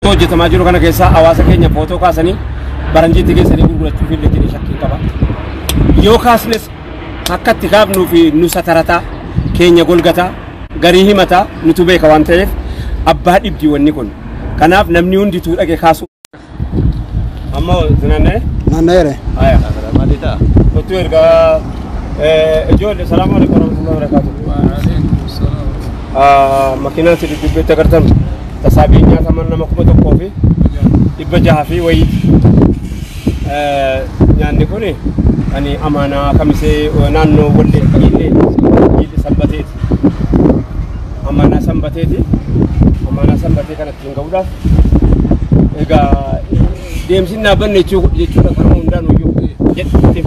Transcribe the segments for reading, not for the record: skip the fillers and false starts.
Hojii tamaa jiru kana keessa hawaasa keenya footoo kaasanii baranjiitti geessanii gurgurachuuf illee jedhee shakkii qaba. Yoo kaasnes akka itti kaafnuu fi nu satarataa keenya golgataa garii himataa nutu beeka waan ta'eef abbaa dhibdii wanni kun. Kanaaf namni hundituu dhaqee kaasu. Amma zinanne? Nanneere. Aya. Maalita? Otu ergaa ijoollee salaamu alaykum warahmatullahi wabarakatuh. Wa alaykum salaam. Makiinaan si dudubbeetti agartan tasaabii nyaata nama 1,000 fi 600 fi wayii. Nyaanni kun ani amaanaa kamisee naannoo wallee illee sanbateeti. Amaanaa sanbateeti. Amaanaa sanbatee kanatti hin ga'uudhaaf egaa deemsi dhaabbanne jechuudha kan hundaan iyyuu jedhee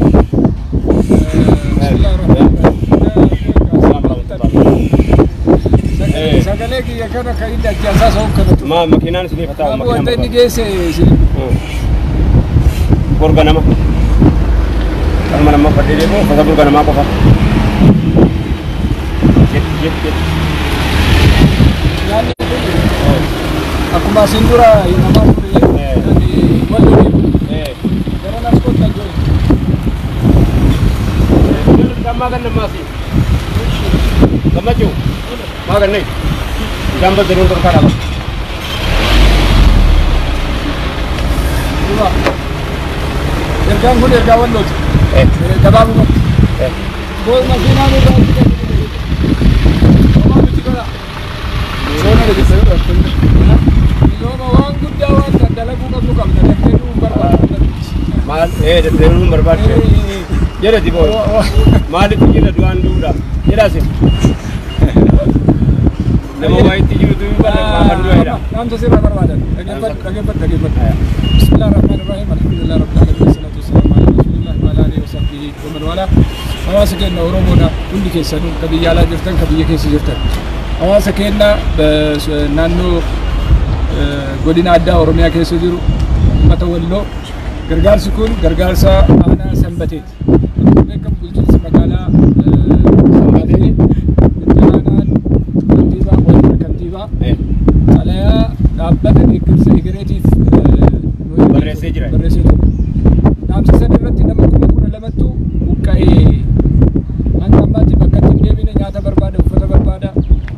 sagalee kiyya kana kan inni ajjaasaa soon kanatu makiinaan isinii fataa wanta inni geesse borga nama kalma nama fadhee deemu fata borga namaa qofa akkuma asin dura namaa fudhee wallo deemu gara nas kottan jiru gammaa ganna maasii gammachuu maa gannee jamba zeruun dorkaa dhaba ergaan kun ergaa wallooti gabaabumatti boos makiinaan irraa miti gola soona yooma waan guddaa waan dalaguu qabnu qabna daddeebi'uu barbaadu maal daddeebi'uu barbaadu jedhe diboo maaliif jira du'aan du'uudhaaf jedhaase nama waa itti jiru du'uu barbaadu jedha naamsa sirraa barbaadan dhageeffadhu bismillah ar-rahmaan ar-rahiim alhamdulillah rabbil aalamiin salaatu wasalaamu ala rasuulillah wa ala alihi wa sahbihi wa man waalaa hawaasa keenya oromoodha hundi keessanuu ka biyya alaa jirtan ka biyya keessa jirtan hawaasa keenya naannoo godina addaa oromiyaa keessa jiru uummata walloo gargaarsi kun gargaarsa aanaa sanbateeti beekamu bulchiinsa magaalaa sanbatee itti aanaan kantiibaa waliin kantiibaa xalayaa dhaabbata deeggarsa egereetiif barreessee jira dhaamsa san irratti nama 12,000tu buqqa'ee hanga ammaatti bakka itti hin deebine nyaata barbaada uffata barbaada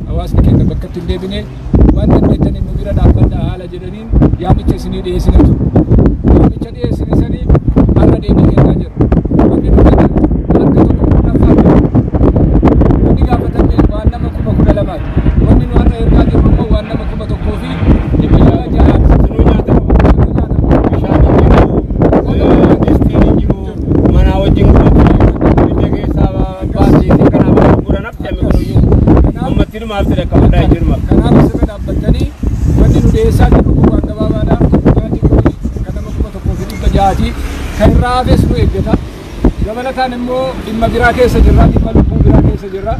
hawaasni keenya bakka itti hin deebine waan dandeettaniin nu bira dhaabbadha haala jedhaniin yaamicha isinii dhiyeessine ture yaamicha dhiyeessine sanii har'a deebii kennaa jiru wanni nu jedhan harka tokko kurnaffaa wanni gaafatame waan nama 12,000 wanni nu har'a ergaa jirru immoo waan nama 1,000 fi 600 sunuu nyaata bishaan jiru mana wajjin biyya keessaa baasii kanaaf gurguranaaf deeme kunuyyuu uummattiin maal jedha qabadhaa hin jirma kanaaf sirna dhaabbatanii wanni nu dhiyeessaa jirru kun waan gabaabaadha nyaati kun kan nama 1,600 kan irraa hafes nu eeggata dabalataan immoo dhimma biraa keessa jirra dhimma lubbuu biraa keessa jirra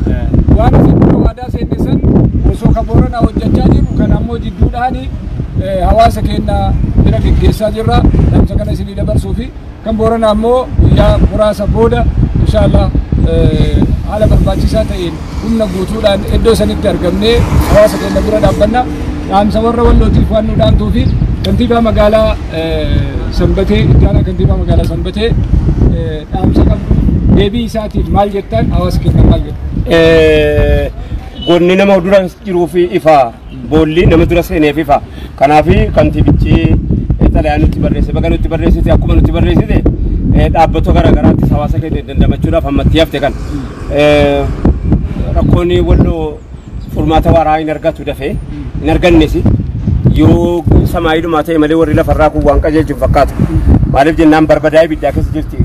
waan isin dura waadaa seenne san osoo ka booranaa hojjechaa jiru kan ammoo jidduudhaani hawaasa keenya bira geggeessaa jirra dhaamsa kana isinii dabarsuu fi kan booranaa ammoo guyyaa muraasa booda inshaallah haala barbaachisaa ta'een humna guutuudhaan iddoo sanitti argamnee hawaasa keenya bira dhaabbanna dhaamsa warra wallootiif waan nu dhaamtuu fi kantiibaa magaalaa sanbatee itti aanaa kantiibaa magaalaa sanbatee dhaamsa qabdu deebii isaatiif maal jettan hawaasa keenya maal jettan gonni nama dura jiruu fi ifa boolli nama dura seeneef ifa kanaafi kantiibichi xalayaa nutti barreesse baga nutti barreessite akkuma nutti barreessite dhaabbatoo garaagaraatti hawaasa keenya dandamachuudhaaf ammatti hafte kan rakkoonni walloo furmaata waaraa hin argatu dafee hin argannes yoo samaayiidhumaa ta'e malee warri lafarraa kun waan qajeelchuuf fakkaatu maaliif jennaan barbadaa'ee ibiddaa keessa jirti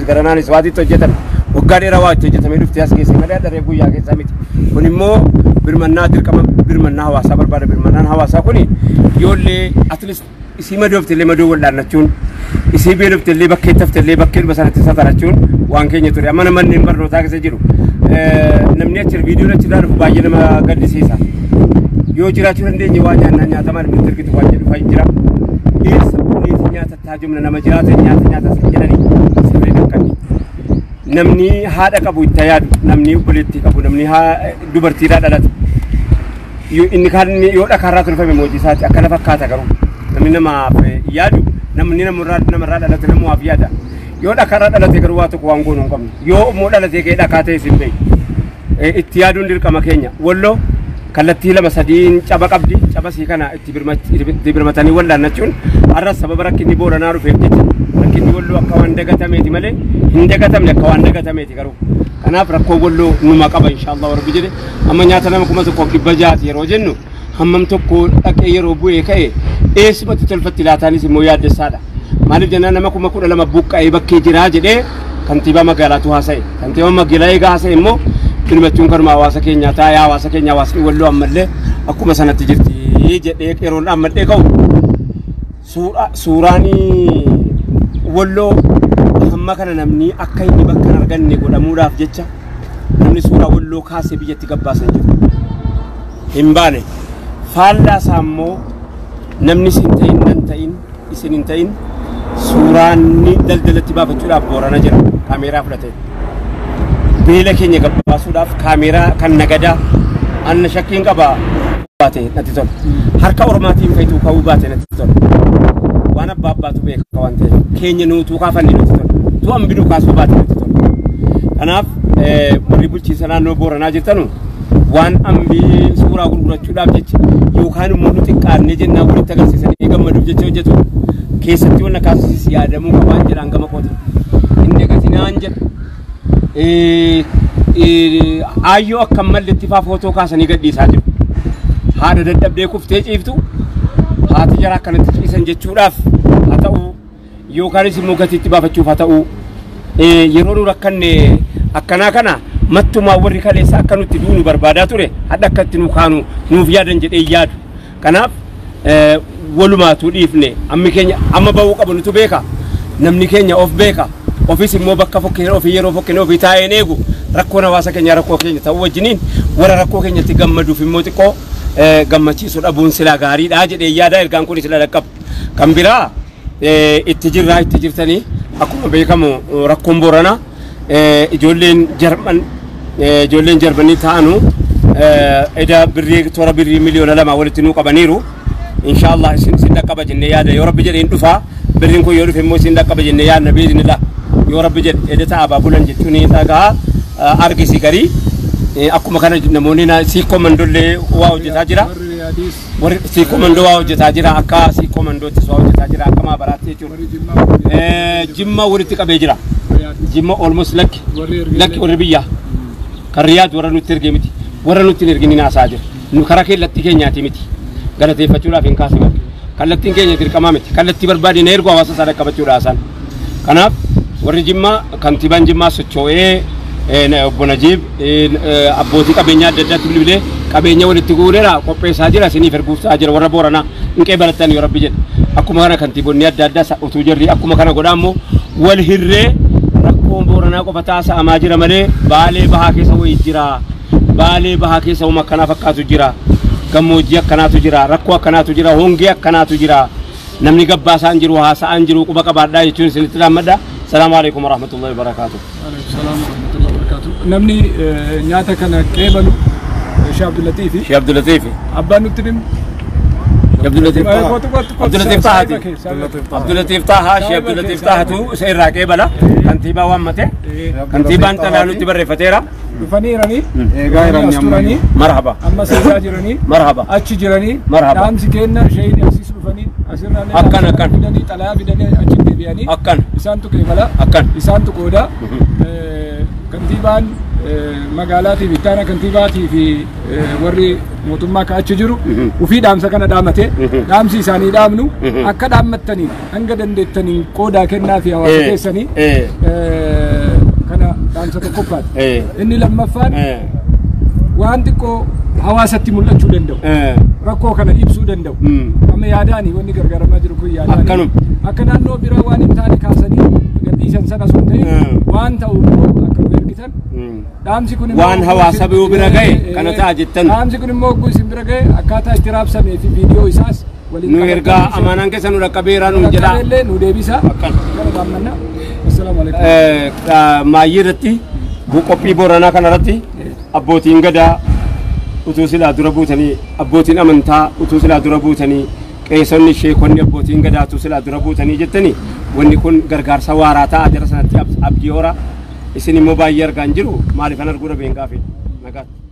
garanaanis waatitti hojjetan waggaa dheeraa waa itti hojjetamee dhuftee as geesse malee daree guyyaa keessaa miti kun immoo birmannaa dirqama birmannaa hawaasaa barbaada birmannaan hawaasaa kun yoollee atleast isii madoofte illee madoo wal'aannachuun isii beelofte illee bakkeetti hafte illee bakkee dhuba sanatti satarachuun waan keenya ture amma manneen barnootaa keessa jiru namni achi viidiyoon achi ilaaluuf baay'ee nama gaddisiisa yoo jiraachuu dandeenye waa nyaatamaa namni argitu waan jedhu fa'ii jira eessa bunneeti nyaata taajumna nama jiraatan nyaata jedhanii sirrii dhaqqanni namni haadha qabu itti yaadu namni obboleettii qabu namni dubartiidhaa dhalate inni kan yoo dhakaarraa tolfame moojisaati akkana fakkaata garuu namni namaaf yaadu namni namarraa dhalate namuwaaf yaada yoo dhakaarraa dhalate garuu waa tokko waan goonuu hin qabne yoo immoo dhalate kee dhakaa ta'e isin beeyi itti yaaduun dirqama keenya walloo kallattii lama sadiin caba qabdi caba sii kana itti birmatanii wallaannachuun har'a sababa rakkinni booranaa dhufeef jecha rakkinni walloo akka waan dagatameeti malee hin dagatamne akka waan dagatameeti garuu kanaaf rakkoo walloo numa qaba inshaallah rabbi jedhe amma nyaata nama 1,600 yeroo jennu hammam tokko dhaqee yeroo bu'ee ka'e eessumatti tolfatti laataanis immoo yaaddessaadha maaliif jennaan nama 12,000 buqqa'ee bakkee jiraa jedhee kantiibaa magaalaatu haasa'e kantiibaa magaalaa eegaa haasa'e immoo kilmachuun karma hawaasa keenya taa'ee hawaasa keenya hawaasni walloo ammallee akkuma sanatti jirti jedhee yeroon ammallee ka'u suuraanii walloo hamma kana namni akka inni bakka hin arganne godhamuudhaaf jecha namni suuraa walloo kaasee biyyatti gabbaasan jiru hin baane faallaasaa immoo namni isin ta'in nan ta'in isin hin ta'in suuraanni daldalatti baafachuudhaaf boorana jira kaameeraa fudhatee beela keenya gabbaasuudhaaf kaameeraa kan nagadaa anna shakkiin qaba baate natti tola harka ormaatiin fayituu ka'uu baate natti tola waan abbaa abbaatu beeka waan ta'eef keenya nuutuu kaafanne natti tola tu ambiduu kaasuu baate natti tola kanaaf warri bulchiinsa naannoo booranaa jirtanu waan ambii suuraa gurgurachuudhaaf jecha yookaan immoo nu xiqqaannee jennaan walitti agarsiisanii gammaduuf jecha hojjetu keessatti waan akkasis yaadamuu qabaan jedhaan gama kooti inni gatinaan jedha ayyoo akka malletti faa footoo kaasanii gadhiisaa jiru haadha dadhabdee kuftee ciiftu haati jara akkanatti ciisan jechuudhaaf haa ta'u yookaanis immoo gatiitti baafachuuf haa ta'u yeroo nu rakkanne akkanaa kana mattumaa warri kaleessa akka nutti duunu barbaadaa ture hadha akkatti nu kaanu nuuf yaadan jedhee yaadu kanaaf walumaatuu dhiifne ammi keenya amma ba'uu qabu nutu beeka namni keenya of beeka ofis immoo bakka fokkee ofii yeroo fokkee ofii taa'een eegu rakkoon hawaasa keenya rakkoo keenya ta'uu wajjiniin warra rakkoo keenyatti gammaduuf immoo xiqqoo gammachiisuu dhabuun silaa gaariidha jedhee yaada ergaan kun sila dhaqqabu kan biraa itti jirtanii akkuma beekamu rakkoon booranaa ijoolleen Jarmanii ta'anu eda birrii toora birrii miliyoona 2 walitti nuu qabaniiru inshallah isin dhaqqaba jennee yaada yoo rabbi jedheen dhufaa birriin kun yoo dhufe immoo isin dhaqqaba jennee yaadna biidinillah yoo rabbi jedhe eda ta'a baabulan jechuun dhagaa argisi garii akkuma kana namoonni siikoo mandollee waa hojjetaa jira warri siikoo mandoo waa hojjetaa jira akka siikoo mandootti waa hojjetaa jira akka maabaraatti jechuudha jimma walitti qabee jira jimma almost lakki warri biyya kan riyaad warra nutti erge miti warra nutti ergini naasaa jira nu karaa keellatti keenyaati miti galateeffachuudhaaf hin kaasne kallattiin keenya dirqamaa miti kallattii barbaadina ergu hawaasa isaa dhaqqabachuudhaasan kanaaf warri jimma kantiibaan jimmaa socho'ee obbo Najiib abbootii qabeenyaa adda addaatti bilbilee qabeenya walitti guureera qopheessaa jira isiniif erguusaa jira warra booranaa hinqee barattan yoo rabbi jedhe akkuma kana kantiibonni adda addaa utuu jirri akkuma kana godhaa immoo wal hirree rakkoon booranaa qofa taasa'amaa jira malee baalee bahaa keessa wayii jira baalee bahaa keessa uma akkanaa fakkaatu jira gammoojjii akkanaatu jira rakkoo akkanaatu jira hongee akkanaatu jira namni gabbaasaan jiru haasa'aan jiru quba qabaadhaa jechuun isinitti dhaammadha salaamu alaikum warahmatullahi wabarakatuh namni nyaata kana qeebalu Sheikh Abdul Latiif abbaan nutti dhimma عبد اللطيف طه شيخ عبد اللطيف طه تو سير راكبلا كنتيبا وامته كنتيبا انت لانو تبرر فتيرا فنيرني غيرني مرحبا اما سيجرني مرحبا اتشجرني مرحبا دام سكينا شيء اسيس فني اسرنا اكن بدني طلا بدني اجيب بياني اكن اسانتو كيبلا اكن اسانتو كودا كنتيبان magaalaatii fi ittaana kantiibaatii fi warri mootummaa ka'achi jiru ufii dhaamsa kana dhaamate dhaamsi isaanii dhaamnu akka dhaammattanii hanga dandeettaniin qoodaa kennaa fi hawaasa keessanii kana dhaamsa tokkoffaadha. Inni lammaffaan waan xiqqoo hawaasatti mul'achuu danda'u rakkoo kana ibsuu danda'u amma yaadaanii wanni gargaaramaa jiru kun yaadaanii akka naannoo biraa waan hin taane kaasanii gadhiisan sana sun ta'e waan ta'u akka ergitan dhaamsi kun waan hawaasa bi'uu bira ga'e kana ta'a jettan dhaamsi kun immoo oguu isin bira ga'e akkaataa itti raabsamee fi viidiyoo isaas nu ergaa amanaan keessa nu dhaqqabeeraa nu jedha illee nu deebisa kana dhaammanna assalaamu alaykum maayyii irratti qophii booranaa kana irratti abbootiin gadaa utuu silaa dura buutanii abbootiin amantaa utuu silaa dura buutanii qeessonni sheekonni abbootiin gadaatu silaa dura buutanii jettanii wanni kun gargaarsa waaraa ta'a jara sanatti abdii hora isin immoo baay'ee argaan jiru maaliif an arguudha beekaa fi nagaatti.